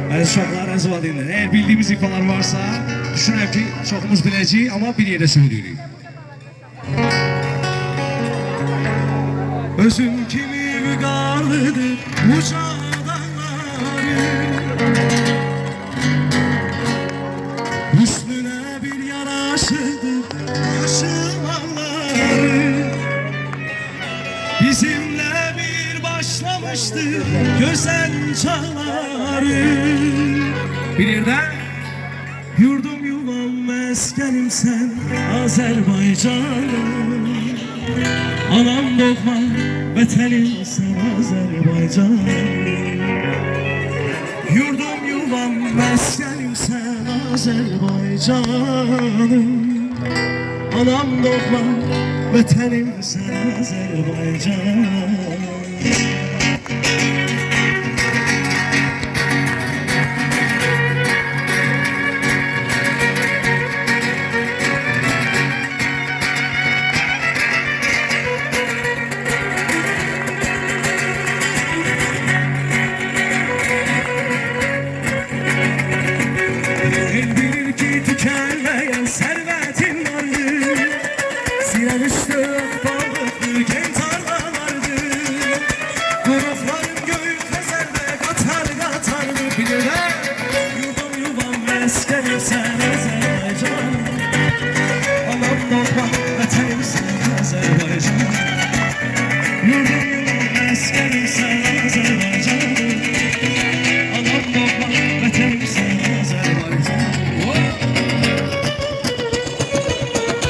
Əziz uşaqlar, əziz valideynlər, əgər bildiyimiz ifalar varsa, düşünürəm ki, çoxumuz biləcəyik, amma bir yerdə söyləyirik. Özüm kimi vüqarlıdır uca dağları, üstüne bir yaraşıdır yaşımanları. Bizimle bir başlamıştır güzel çağları. Bir yerde yurdum yuvam meskenim sen Azerbaycanım, anam doğma vatanım sen Azerbaycanım. Yurdum yuvam meskenim sen Azerbaycanım, anam doğma vatanım sen Azerbaycanım.